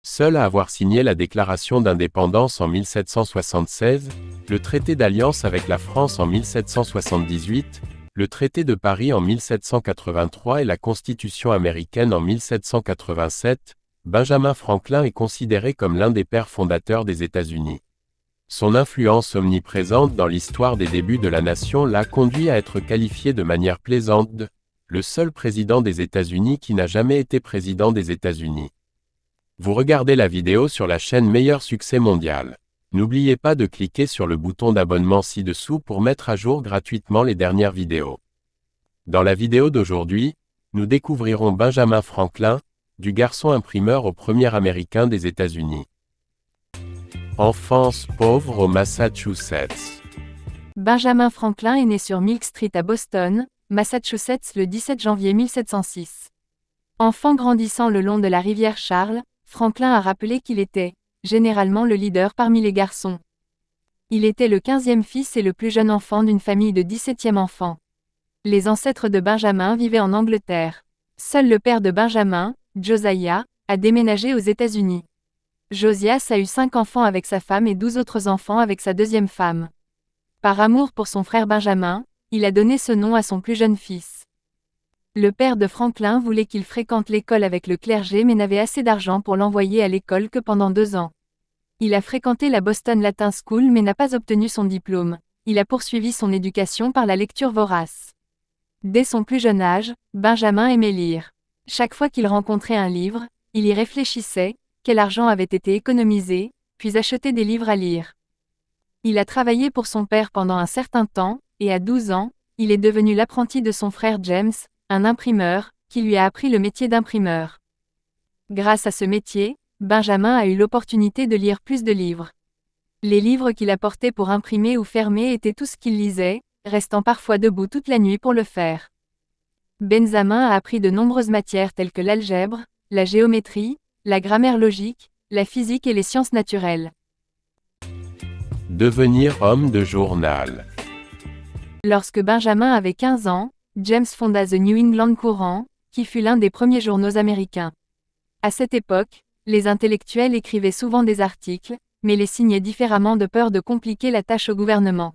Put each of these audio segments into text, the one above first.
Seul à avoir signé la déclaration d'indépendance en 1776, le traité d'alliance avec la France en 1778, le traité de Paris en 1783 et la Constitution américaine en 1787, Benjamin Franklin est considéré comme l'un des pères fondateurs des États-Unis. Son influence omniprésente dans l'histoire des débuts de la nation l'a conduit à être qualifié de manière plaisante de « le seul président des États-Unis qui n'a jamais été président des États-Unis ». Vous regardez la vidéo sur la chaîne Meilleur Succès Mondial. N'oubliez pas de cliquer sur le bouton d'abonnement ci-dessous pour mettre à jour gratuitement les dernières vidéos. Dans la vidéo d'aujourd'hui, nous découvrirons Benjamin Franklin, du garçon imprimeur au premier Américain des États-Unis. Enfance pauvre au Massachusetts. Benjamin Franklin est né sur Milk Street à Boston, Massachusetts le 17 janvier 1706. Enfant grandissant le long de la rivière Charles, Franklin a rappelé qu'il était, généralement le leader parmi les garçons. Il était le 15e fils et le plus jeune enfant d'une famille de 17e enfants. Les ancêtres de Benjamin vivaient en Angleterre. Seul le père de Benjamin, Josiah, a déménagé aux États-Unis. Josias a eu 5 enfants avec sa femme et 12 autres enfants avec sa deuxième femme. Par amour pour son frère Benjamin, il a donné ce nom à son plus jeune fils. Le père de Franklin voulait qu'il fréquente l'école avec le clergé mais n'avait assez d'argent pour l'envoyer à l'école que pendant 2 ans. Il a fréquenté la Boston Latin School mais n'a pas obtenu son diplôme. Il a poursuivi son éducation par la lecture vorace. Dès son plus jeune âge, Benjamin aimait lire. Chaque fois qu'il rencontrait un livre, il y réfléchissait, quel argent avait été économisé, puis achetait des livres à lire. Il a travaillé pour son père pendant un certain temps, et à 12 ans, il est devenu l'apprenti de son frère James, un imprimeur, qui lui a appris le métier d'imprimeur. Grâce à ce métier, Benjamin a eu l'opportunité de lire plus de livres. Les livres qu'il apportait pour imprimer ou fermer étaient tout ce qu'il lisait, restant parfois debout toute la nuit pour le faire. Benjamin a appris de nombreuses matières telles que l'algèbre, la géométrie, la grammaire logique, la physique et les sciences naturelles. Devenir homme de journal. Lorsque Benjamin avait 15 ans, James fonda The New England Courant, qui fut l'un des premiers journaux américains. À cette époque, les intellectuels écrivaient souvent des articles, mais les signaient différemment de peur de compliquer la tâche au gouvernement.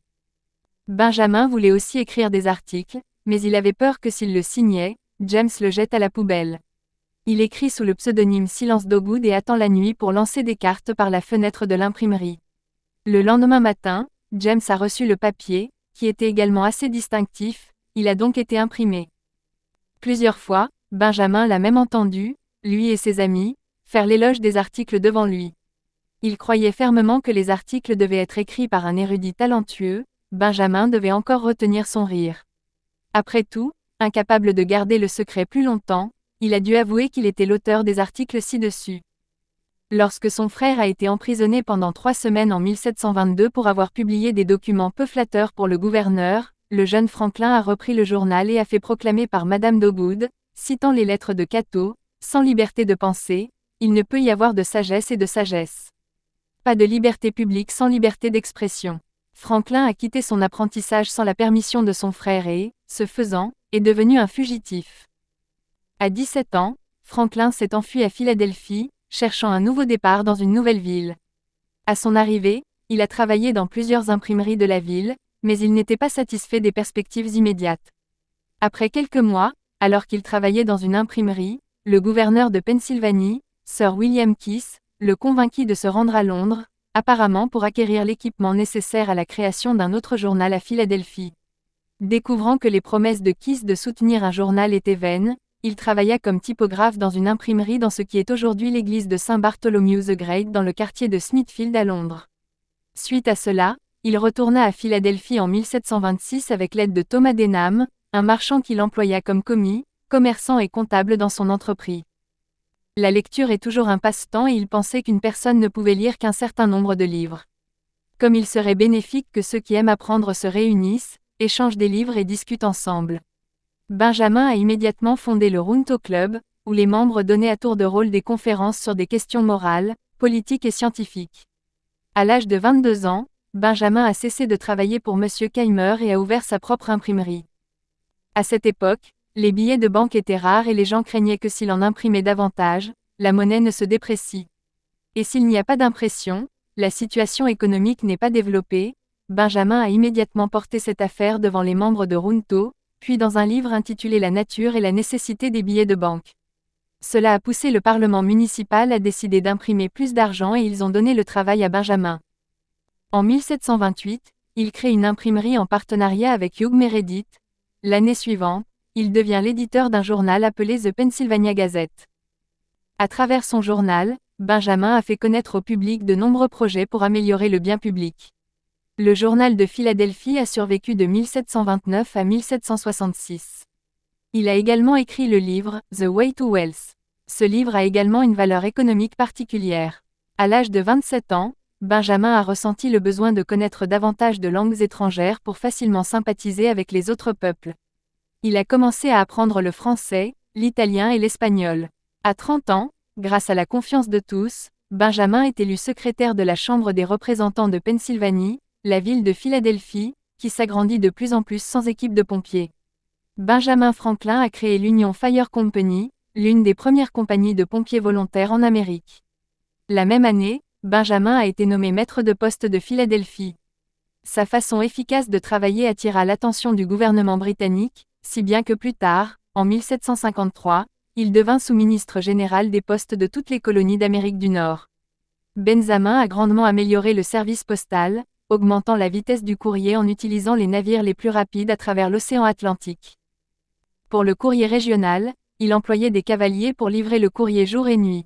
Benjamin voulait aussi écrire des articles, mais il avait peur que s'il le signait, James le jette à la poubelle. Il écrit sous le pseudonyme Silence Dogood et attend la nuit pour lancer des cartes par la fenêtre de l'imprimerie. Le lendemain matin, James a reçu le papier, qui était également assez distinctif, il a donc été imprimé. Plusieurs fois, Benjamin l'a même entendu, lui et ses amis, faire l'éloge des articles devant lui. Il croyait fermement que les articles devaient être écrits par un érudit talentueux, Benjamin devait encore retenir son rire. Après tout, incapable de garder le secret plus longtemps, il a dû avouer qu'il était l'auteur des articles ci-dessus. Lorsque son frère a été emprisonné pendant 3 semaines en 1722 pour avoir publié des documents peu flatteurs pour le gouverneur, le jeune Franklin a repris le journal et a fait proclamer par Madame Dogood, citant les lettres de Cato, « Sans liberté de penser, il ne peut y avoir de sagesse et de sagesse. Pas de liberté publique sans liberté d'expression. » Franklin a quitté son apprentissage sans la permission de son frère et, ce faisant, est devenu un fugitif. À 17 ans, Franklin s'est enfui à Philadelphie, cherchant un nouveau départ dans une nouvelle ville. À son arrivée, il a travaillé dans plusieurs imprimeries de la ville, mais il n'était pas satisfait des perspectives immédiates. Après quelques mois, alors qu'il travaillait dans une imprimerie, le gouverneur de Pennsylvanie, Sir William Kiss, le convainquit de se rendre à Londres, apparemment pour acquérir l'équipement nécessaire à la création d'un autre journal à Philadelphie. Découvrant que les promesses de Kiss de soutenir un journal étaient vaines, il travailla comme typographe dans une imprimerie dans ce qui est aujourd'hui l'église de Saint Bartholomew the Great dans le quartier de Smithfield à Londres. Suite à cela, il retourna à Philadelphie en 1726 avec l'aide de Thomas Denham, un marchand qu'il employa comme commis, commerçant et comptable dans son entreprise. La lecture est toujours un passe-temps et il pensait qu'une personne ne pouvait lire qu'un certain nombre de livres. Comme il serait bénéfique que ceux qui aiment apprendre se réunissent, échangent des livres et discutent ensemble. Benjamin a immédiatement fondé le Runto Club, où les membres donnaient à tour de rôle des conférences sur des questions morales, politiques et scientifiques. À l'âge de 22 ans, Benjamin a cessé de travailler pour M. Keimer et a ouvert sa propre imprimerie. À cette époque, les billets de banque étaient rares et les gens craignaient que s'il en imprimait davantage, la monnaie ne se déprécie. Et s'il n'y a pas d'impression, la situation économique n'est pas développée, Benjamin a immédiatement porté cette affaire devant les membres de Runto, puis dans un livre intitulé La nature et la nécessité des billets de banque. Cela a poussé le Parlement municipal à décider d'imprimer plus d'argent et ils ont donné le travail à Benjamin. En 1728, il crée une imprimerie en partenariat avec Hugh Meredith. L'année suivante, il devient l'éditeur d'un journal appelé The Pennsylvania Gazette. À travers son journal, Benjamin a fait connaître au public de nombreux projets pour améliorer le bien public. Le journal de Philadelphie a survécu de 1729 à 1766. Il a également écrit le livre The Way to Wealth. Ce livre a également une valeur économique particulière. À l'âge de 27 ans, Benjamin a ressenti le besoin de connaître davantage de langues étrangères pour facilement sympathiser avec les autres peuples. Il a commencé à apprendre le français, l'italien et l'espagnol. À 30 ans, grâce à la confiance de tous, Benjamin est élu secrétaire de la Chambre des représentants de Pennsylvanie, la ville de Philadelphie, qui s'agrandit de plus en plus sans équipe de pompiers. Benjamin Franklin a créé l'Union Fire Company, l'une des premières compagnies de pompiers volontaires en Amérique. La même année, Benjamin a été nommé maître de poste de Philadelphie. Sa façon efficace de travailler attira l'attention du gouvernement britannique, si bien que plus tard, en 1753, il devint sous-ministre général des postes de toutes les colonies d'Amérique du Nord. Benjamin a grandement amélioré le service postal, augmentant la vitesse du courrier en utilisant les navires les plus rapides à travers l'océan Atlantique. Pour le courrier régional, il employait des cavaliers pour livrer le courrier jour et nuit.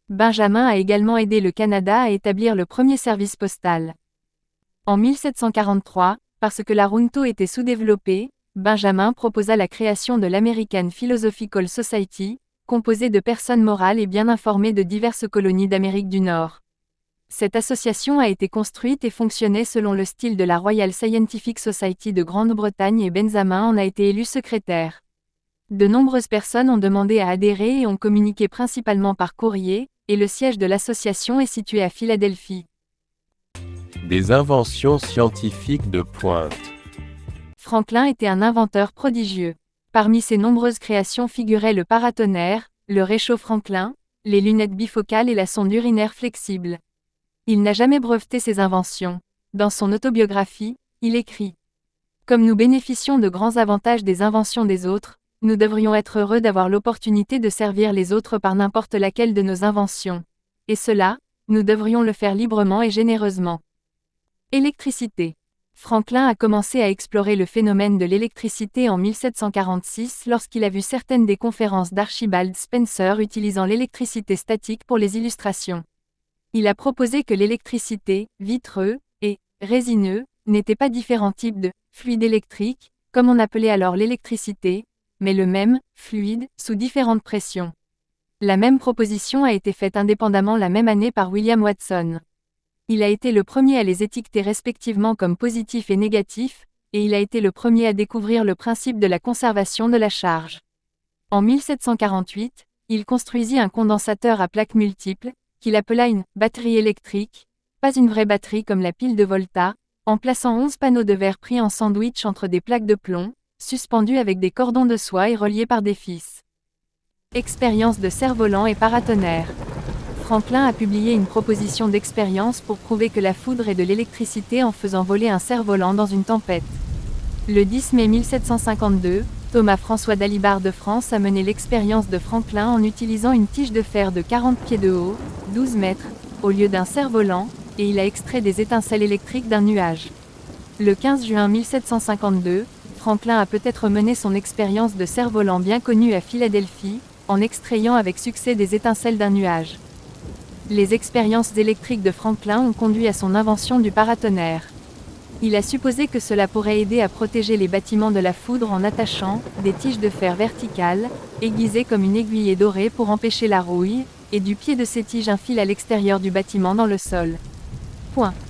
Benjamin a également aidé le Canada à établir le premier service postal. En 1743, parce que la Runto était sous-développée, Benjamin proposa la création de l'American Philosophical Society, composée de personnes morales et bien informées de diverses colonies d'Amérique du Nord. Cette association a été construite et fonctionnait selon le style de la Royal Scientific Society de Grande-Bretagne et Benjamin en a été élu secrétaire. De nombreuses personnes ont demandé à adhérer et ont communiqué principalement par courrier, et le siège de l'association est situé à Philadelphie. Des inventions scientifiques de pointe. Franklin était un inventeur prodigieux. Parmi ses nombreuses créations figuraient le paratonnerre, le réchaud Franklin, les lunettes bifocales et la sonde urinaire flexible. Il n'a jamais breveté ses inventions. Dans son autobiographie, il écrit « Comme nous bénéficions de grands avantages des inventions des autres, nous devrions être heureux d'avoir l'opportunité de servir les autres par n'importe laquelle de nos inventions. Et cela, nous devrions le faire librement et généreusement. » Électricité. Franklin a commencé à explorer le phénomène de l'électricité en 1746 lorsqu'il a vu certaines des conférences d'Archibald Spencer utilisant l'électricité statique pour les illustrations. Il a proposé que l'électricité, vitreux et résineux, n'était pas différents types de fluide électrique, comme on appelait alors l'électricité, mais le même fluide sous différentes pressions. La même proposition a été faite indépendamment la même année par William Watson. Il a été le premier à les étiqueter respectivement comme positif et négatif, et il a été le premier à découvrir le principe de la conservation de la charge. En 1748, il construisit un condensateur à plaques multiples, qu'il appela une batterie électrique, pas une vraie batterie comme la pile de Volta, en plaçant 11 panneaux de verre pris en sandwich entre des plaques de plomb, suspendus avec des cordons de soie et reliés par des fils. Expérience de cerf-volant et paratonnerre. Franklin a publié une proposition d'expérience pour prouver que la foudre est de l'électricité en faisant voler un cerf-volant dans une tempête. Le 10 mai 1752, Thomas-François d'Alibard de France a mené l'expérience de Franklin en utilisant une tige de fer de 40 pieds de haut, 12 mètres, au lieu d'un cerf-volant, et il a extrait des étincelles électriques d'un nuage. Le 15 juin 1752, Franklin a peut-être mené son expérience de cerf-volant bien connue à Philadelphie, en extrayant avec succès des étincelles d'un nuage. Les expériences électriques de Franklin ont conduit à son invention du paratonnerre. Il a supposé que cela pourrait aider à protéger les bâtiments de la foudre en attachant des tiges de fer verticales, aiguisées comme une aiguille dorée pour empêcher la rouille, et du pied de ces tiges un fil à l'extérieur du bâtiment dans le sol.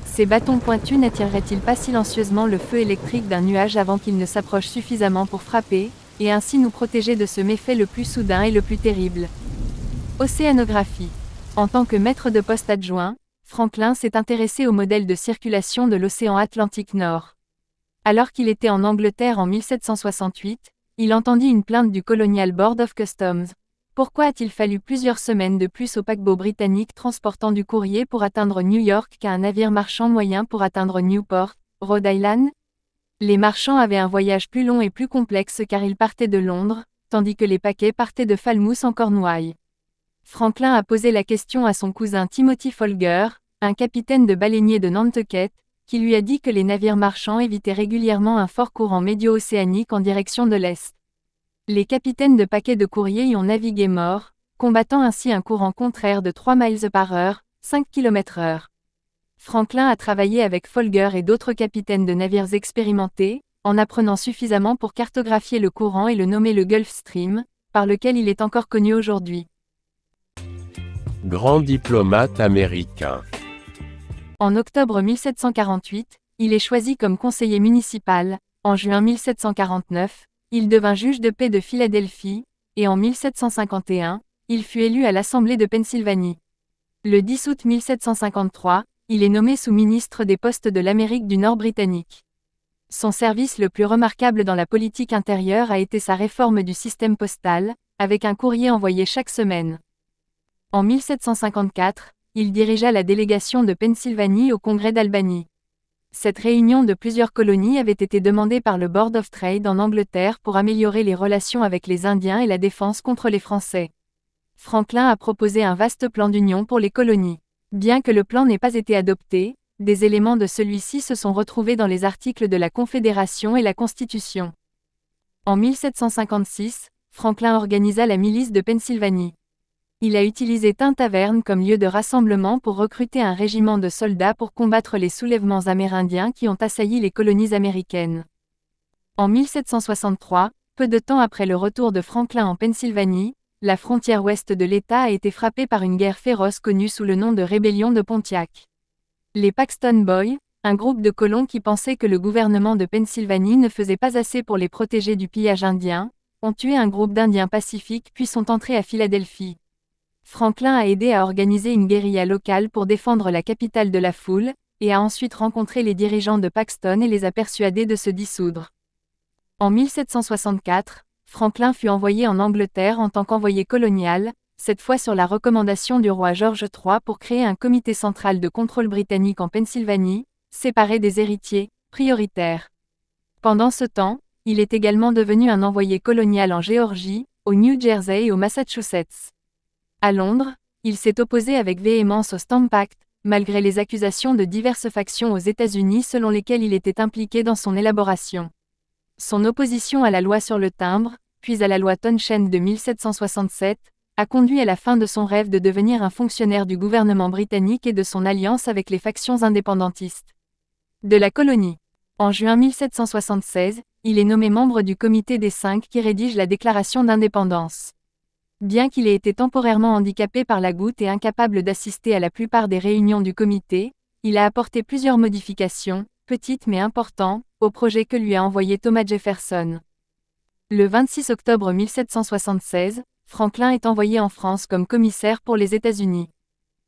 Ces bâtons pointus n'attireraient-ils pas silencieusement le feu électrique d'un nuage avant qu'il ne s'approche suffisamment pour frapper, et ainsi nous protéger de ce méfait le plus soudain et le plus terrible? Océanographie. En tant que maître de poste adjoint, Franklin s'est intéressé au modèle de circulation de l'océan Atlantique Nord. Alors qu'il était en Angleterre en 1768, il entendit une plainte du Colonial Board of Customs, Pourquoi a-t-il fallu plusieurs semaines de plus au paquebot britannique transportant du courrier pour atteindre New York qu'à un navire marchand moyen pour atteindre Newport, Rhode Island? Les marchands avaient un voyage plus long et plus complexe car ils partaient de Londres, tandis que les paquets partaient de Falmouth en Cornouailles. Franklin a posé la question à son cousin Timothy Folger, un capitaine de baleinier de Nantucket, qui lui a dit que les navires marchands évitaient régulièrement un fort courant médio-océanique en direction de l'Est. Les capitaines de paquets de courrier y ont navigué morts, combattant ainsi un courant contraire de 3 miles par heure, 5 km/h. Franklin a travaillé avec Folger et d'autres capitaines de navires expérimentés, en apprenant suffisamment pour cartographier le courant et le nommer le Gulf Stream, par lequel il est encore connu aujourd'hui. Grand diplomate américain. En octobre 1748, il est choisi comme conseiller municipal. En juin 1749, il devint juge de paix de Philadelphie, et en 1751, il fut élu à l'Assemblée de Pennsylvanie. Le 10 août 1753, il est nommé sous-ministre des Postes de l'Amérique du Nord britannique. Son service le plus remarquable dans la politique intérieure a été sa réforme du système postal, avec un courrier envoyé chaque semaine. En 1754, il dirigea la délégation de Pennsylvanie au Congrès d'Albany. Cette réunion de plusieurs colonies avait été demandée par le Board of Trade en Angleterre pour améliorer les relations avec les Indiens et la défense contre les Français. Franklin a proposé un vaste plan d'union pour les colonies. Bien que le plan n'ait pas été adopté, des éléments de celui-ci se sont retrouvés dans les articles de la Confédération et la Constitution. En 1756, Franklin organisa la milice de Pennsylvanie. Il a utilisé Tin-Taverne comme lieu de rassemblement pour recruter un régiment de soldats pour combattre les soulèvements amérindiens qui ont assailli les colonies américaines. En 1763, peu de temps après le retour de Franklin en Pennsylvanie, la frontière ouest de l'État a été frappée par une guerre féroce connue sous le nom de Rébellion de Pontiac. Les Paxton Boys, un groupe de colons qui pensaient que le gouvernement de Pennsylvanie ne faisait pas assez pour les protéger du pillage indien, ont tué un groupe d'Indiens pacifiques puis sont entrés à Philadelphie. Franklin a aidé à organiser une guérilla locale pour défendre la capitale de la foule, et a ensuite rencontré les dirigeants de Paxton et les a persuadés de se dissoudre. En 1764, Franklin fut envoyé en Angleterre en tant qu'envoyé colonial, cette fois sur la recommandation du roi George III pour créer un comité central de contrôle britannique en Pennsylvanie, séparé des héritiers, prioritaires. Pendant ce temps, il est également devenu un envoyé colonial en Géorgie, au New Jersey et au Massachusetts. À Londres, il s'est opposé avec véhémence au Stamp Act, malgré les accusations de diverses factions aux États-Unis selon lesquelles il était impliqué dans son élaboration. Son opposition à la loi sur le timbre, puis à la loi Townshend de 1767, a conduit à la fin de son rêve de devenir un fonctionnaire du gouvernement britannique et de son alliance avec les factions indépendantistes de la colonie. En juin 1776, il est nommé membre du comité des 5 qui rédige la déclaration d'indépendance. Bien qu'il ait été temporairement handicapé par la goutte et incapable d'assister à la plupart des réunions du comité, il a apporté plusieurs modifications, petites mais importantes, au projet que lui a envoyé Thomas Jefferson. Le 26 octobre 1776, Franklin est envoyé en France comme commissaire pour les États-Unis.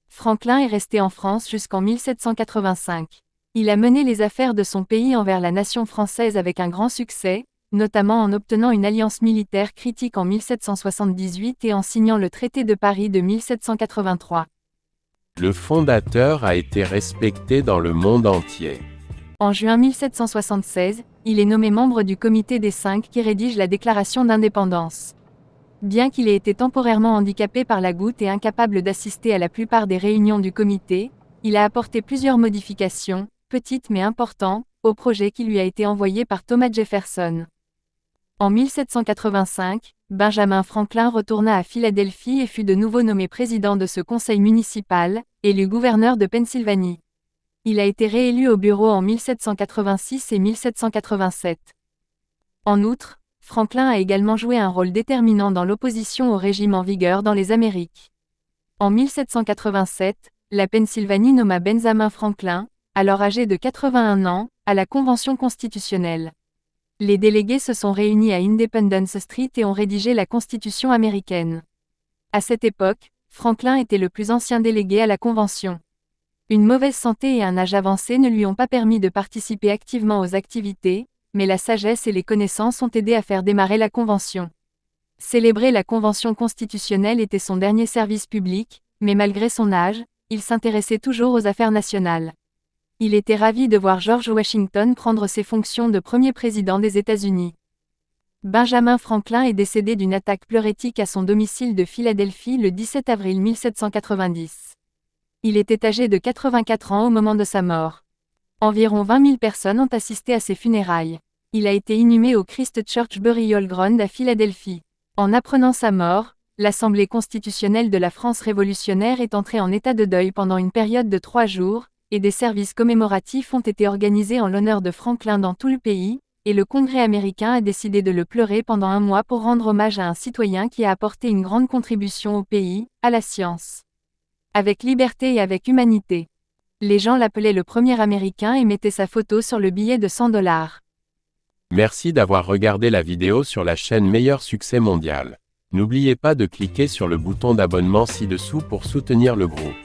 Franklin est resté en France jusqu'en 1785. Il a mené les affaires de son pays envers la nation française avec un grand succès, notamment en obtenant une alliance militaire critique en 1778 et en signant le traité de Paris de 1783. Le fondateur a été respecté dans le monde entier. En juin 1776, il est nommé membre du comité des 5 qui rédige la déclaration d'indépendance. Bien qu'il ait été temporairement handicapé par la goutte et incapable d'assister à la plupart des réunions du comité, il a apporté plusieurs modifications, petites mais importantes, au projet qui lui a été envoyé par Thomas Jefferson. En 1785, Benjamin Franklin retourna à Philadelphie et fut de nouveau nommé président de ce conseil municipal, élu gouverneur de Pennsylvanie. Il a été réélu au bureau en 1786 et 1787. En outre, Franklin a également joué un rôle déterminant dans l'opposition au régime en vigueur dans les Amériques. En 1787, la Pennsylvanie nomma Benjamin Franklin, alors âgé de 81 ans, à la Convention constitutionnelle. Les délégués se sont réunis à Independence Street et ont rédigé la Constitution américaine. À cette époque, Franklin était le plus ancien délégué à la Convention. Une mauvaise santé et un âge avancé ne lui ont pas permis de participer activement aux activités, mais la sagesse et les connaissances ont aidé à faire démarrer la Convention. Célébrer la Convention constitutionnelle était son dernier service public, mais malgré son âge, il s'intéressait toujours aux affaires nationales. Il était ravi de voir George Washington prendre ses fonctions de premier président des États-Unis. Benjamin Franklin est décédé d'une attaque pleurétique à son domicile de Philadelphie le 17 avril 1790. Il était âgé de 84 ans au moment de sa mort. Environ 20 000 personnes ont assisté à ses funérailles. Il a été inhumé au Christ Church Burial Ground à Philadelphie. En apprenant sa mort, l'Assemblée constitutionnelle de la France révolutionnaire est entrée en état de deuil pendant une période de 3 jours, et des services commémoratifs ont été organisés en l'honneur de Franklin dans tout le pays, et le Congrès américain a décidé de le pleurer pendant un mois pour rendre hommage à un citoyen qui a apporté une grande contribution au pays, à la science. Avec liberté et avec humanité. Les gens l'appelaient le premier Américain et mettaient sa photo sur le billet de $100. Merci d'avoir regardé la vidéo sur la chaîne Meilleur Succès Mondial. N'oubliez pas de cliquer sur le bouton d'abonnement ci-dessous pour soutenir le groupe.